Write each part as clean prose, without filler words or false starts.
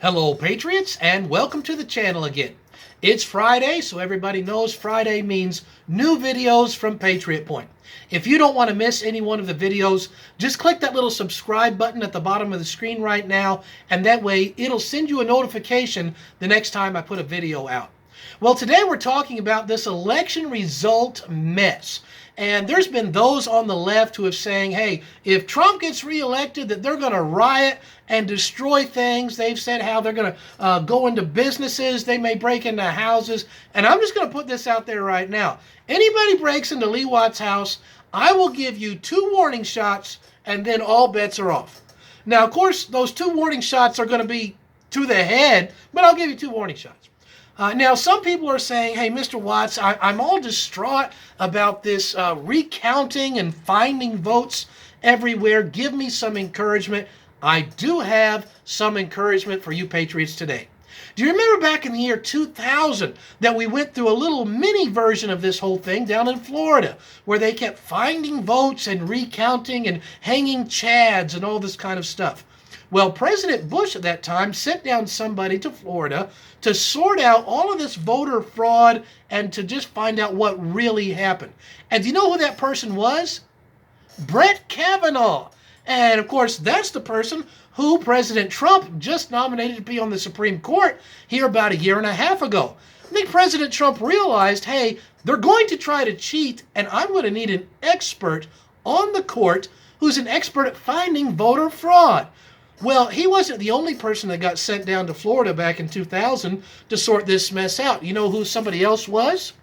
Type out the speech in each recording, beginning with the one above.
Hello, Patriots, and welcome to the channel again. It's Friday, so everybody knows Friday means new videos from Patriot Point. If you don't want to miss any one of the videos, just click that little subscribe button at the bottom of the screen right now, and that way it'll send you a notification the next time I put a video out. Well, today we're talking about this election result mess. And there's been those on the left who have saying, hey, if Trump gets reelected, that they're going to riot and destroy things. They've said how they're going to go into businesses. They may break into houses. And I'm just going to put this out there right now. Anybody breaks into Lee Watt's house, I will give you 2 warning shots, and then all bets are off. Now, of course, those 2 warning shots are going to be to the head, but I'll give you 2 warning shots. Now, some people are saying, hey, Mr. Watts, I'm all distraught about this recounting and finding votes everywhere. Give me some encouragement. I do have some encouragement for you Patriots today. Do you remember back in the year 2000 that we went through a little mini version of this whole thing down in Florida, where they kept finding votes and recounting and hanging chads and all this kind of stuff? Well, President Bush at that time sent down somebody to Florida to sort out all of this voter fraud and to just find out what really happened. And do you know who that person was? Brett Kavanaugh. And of course, that's the person who President Trump just nominated to be on the Supreme Court here about a year and a half ago. I think President Trump realized, hey, they're going to try to cheat, and I'm going to need an expert on the court who's an expert at finding voter fraud. Well, he wasn't the only person that got sent down to Florida back in 2000 to sort this mess out. You know who somebody else was?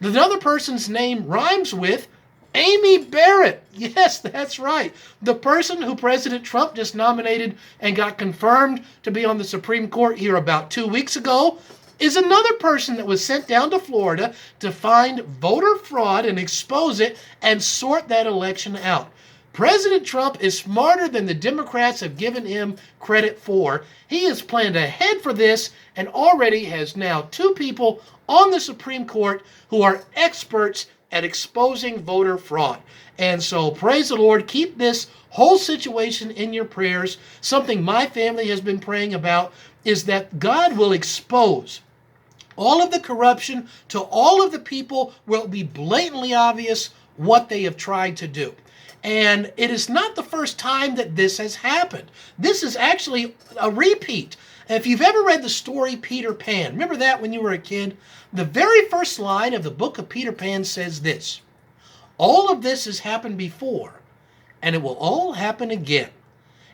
The other person's name rhymes with Amy Barrett. Yes, that's right. The person who President Trump just nominated and got confirmed to be on the Supreme Court here about 2 weeks ago is another person that was sent down to Florida to find voter fraud and expose it and sort that election out. President Trump is smarter than the Democrats have given him credit for. He has planned ahead for this and already has now 2 people on the Supreme Court who are experts at exposing voter fraud. And so praise the Lord, keep this whole situation in your prayers. Something my family has been praying about is that God will expose all of the corruption to all of the people where it will be blatantly obvious what they have tried to do. And it is not the first time that this has happened. This is actually a repeat. If you've ever read the story Peter Pan, remember that when you were a kid? The very first line of the book of Peter Pan says this: all of this has happened before, and it will all happen again.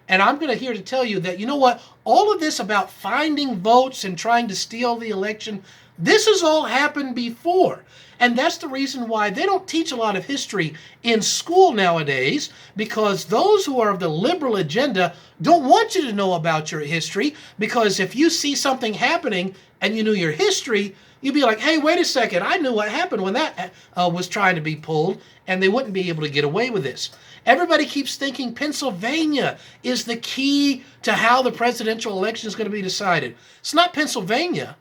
And I'm going to here to tell you that, you know what? All of this about finding votes and trying to steal the election, this has all happened before. And that's the reason why they don't teach a lot of history in school nowadays, because those who are of the liberal agenda don't want you to know about your history, because if you see something happening and you knew your history, you'd be like, hey, wait a second, I knew what happened when that was trying to be pulled, and they wouldn't be able to get away with this. Everybody keeps thinking Pennsylvania is the key to how the presidential election is going to be decided. It's not Pennsylvania,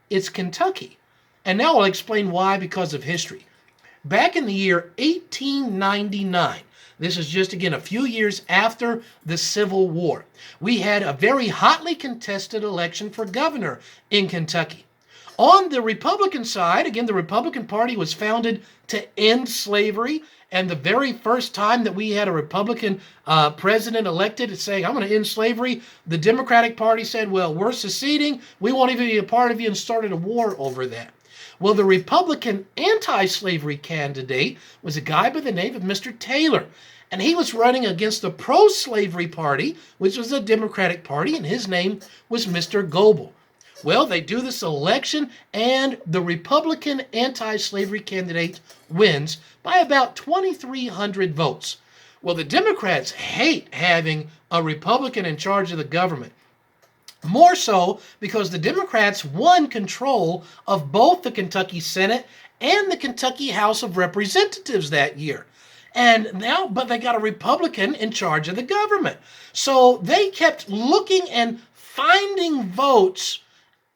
it's Kentucky. And now I'll explain why, because of history. Back in the year 1899, this is just, again, a few years after the Civil War, we had a very hotly contested election for governor in Kentucky. On the Republican side, again, the Republican Party was founded to end slavery. And the very first time that we had a Republican president elected saying, I'm going to end slavery, the Democratic Party said, well, we're seceding. We won't even be a part of you, and started a war over that. Well, the Republican anti-slavery candidate was a guy by the name of Mr. Taylor. And he was running against the pro-slavery party, which was the Democratic Party, and his name was Mr. Goebel. Well, they do this election, and the Republican anti-slavery candidate wins by about 2,300 votes. Well, the Democrats hate having a Republican in charge of the government. More so because the Democrats won control of both the Kentucky Senate and the Kentucky House of Representatives that year. But they got a Republican in charge of the government. So they kept looking and finding votes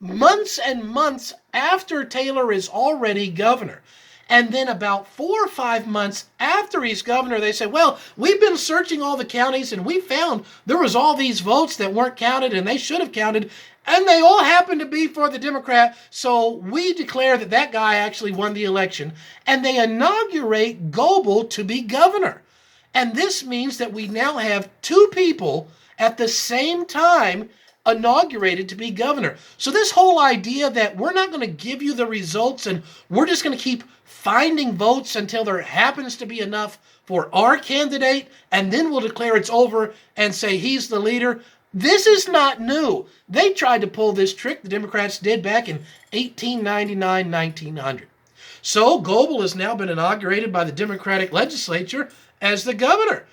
months and months after Taylor is already governor. And then about 4 or 5 months after he's governor, they say, well, we've been searching all the counties and we found there was all these votes that weren't counted and they should have counted. And they all happen to be for the Democrat, so we declare that that guy actually won the election, and they inaugurate Goebel to be governor. And this means that we now have two people at the same time inaugurated to be governor. So this whole idea that we're not going to give you the results and we're just going to keep finding votes until there happens to be enough for our candidate, and then we'll declare it's over and say he's the leader. This is not new. They tried to pull this trick, the Democrats did, back in 1899, 1900. So Goebel has now been inaugurated by the Democratic legislature as the governor.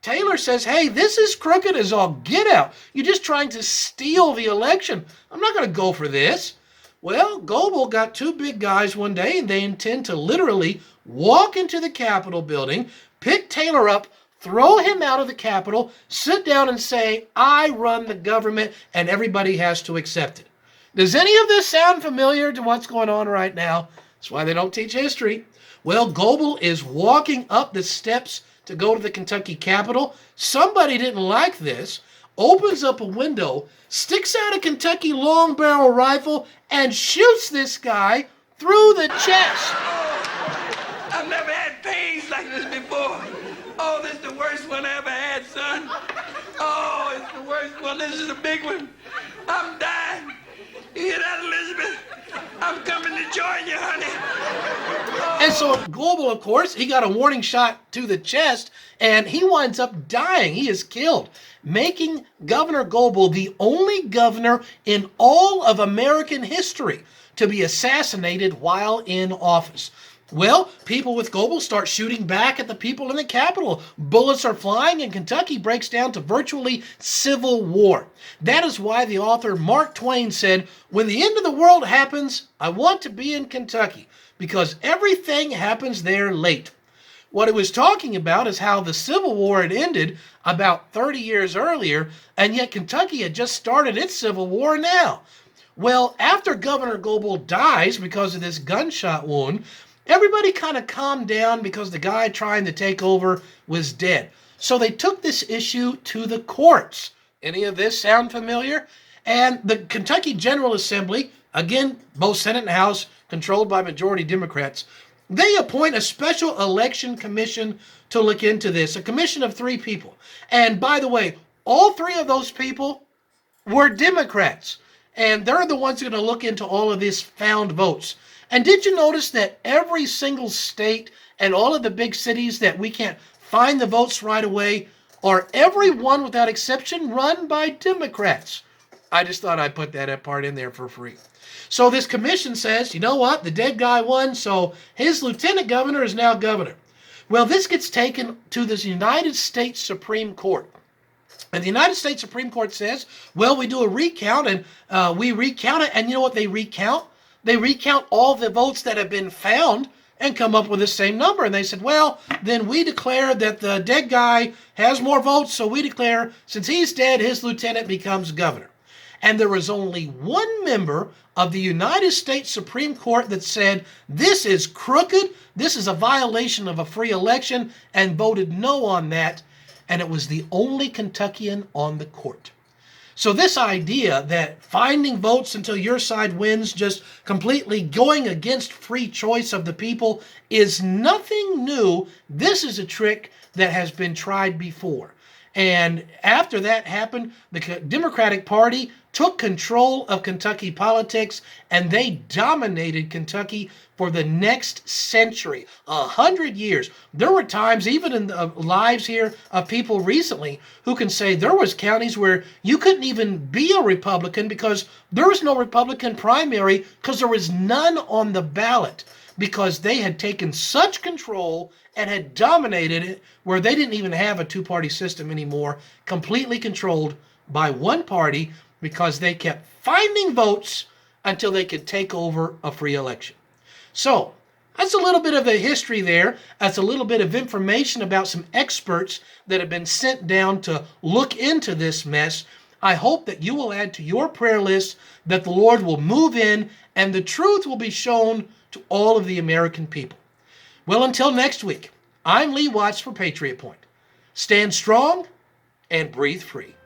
Taylor says, hey, this is crooked as all get out. You're just trying to steal the election. I'm not going to go for this. Well, Goebel got two big guys one day, and they intend to literally walk into the Capitol building, pick Taylor up, throw him out of the Capitol, sit down and say, I run the government, and everybody has to accept it. Does any of this sound familiar to what's going on right now? That's why they don't teach history. Well, Goebel is walking up the steps to go to the Kentucky Capitol. Somebody didn't like this, opens up a window, sticks out a Kentucky long barrel rifle, and shoots this guy through the chest. I've never had pains like this before. Oh, this is the worst one I ever had, son. Oh, it's the worst one. This is a big one. I'm dying. You hear that, Elizabeth? I'm coming to join you, honey. And so Goebel, of course, he got a warning shot to the chest, and he winds up dying. He is killed, making Governor Goebel the only governor in all of American history to be assassinated while in office. Well, people with Goebel start shooting back at the people in the Capitol. Bullets are flying, and Kentucky breaks down to virtually civil war. That is why the author Mark Twain said, when the end of the world happens, I want to be in Kentucky, because everything happens there late. What he was talking about is how the Civil War had ended about 30 years earlier, and yet Kentucky had just started its Civil War now. Well, after Governor Goebel dies because of this gunshot wound, everybody kind of calmed down because the guy trying to take over was dead. So they took this issue to the courts. Any of this sound familiar? And the Kentucky General Assembly, again, both Senate and House, controlled by majority Democrats, they appoint a special election commission to look into this, a commission of 3 people. And by the way, all 3 of those people were Democrats. And they're the ones who are going to look into all of these found votes. And did you notice that every single state and all of the big cities that we can't find the votes right away are every one without exception run by Democrats? I just thought I'd put that part in there for free. So this commission says, you know what? The dead guy won, so his lieutenant governor is now governor. Well, this gets taken to the United States Supreme Court. And the United States Supreme Court says, well, we do a recount, and we recount it. And you know what they recount? They recount all the votes that have been found and come up with the same number. And they said, well, then we declare that the dead guy has more votes, so we declare, since he's dead, his lieutenant becomes governor. And there was only one member of the United States Supreme Court that said, this is crooked, this is a violation of a free election, and voted no on that. And it was the only Kentuckian on the court. So this idea that finding votes until your side wins, just completely going against free choice of the people, is nothing new. This is a trick that has been tried before. And after that happened, the Democratic Party took control of Kentucky politics, and they dominated Kentucky for the next century, 100 years. There were times, even in the lives here of people recently, who can say there was counties where you couldn't even be a Republican because there was no Republican primary because there was none on the ballot, because they had taken such control and had dominated it where they didn't even have a two-party system anymore, completely controlled by one party, because they kept finding votes until they could take over a free election. So that's a little bit of the history there. That's a little bit of information about some experts that have been sent down to look into this mess. I hope that you will add to your prayer list, that the Lord will move in and the truth will be shown to all of the American people. Well, until next week, I'm Lee Watts for Patriot Point. Stand strong and breathe free.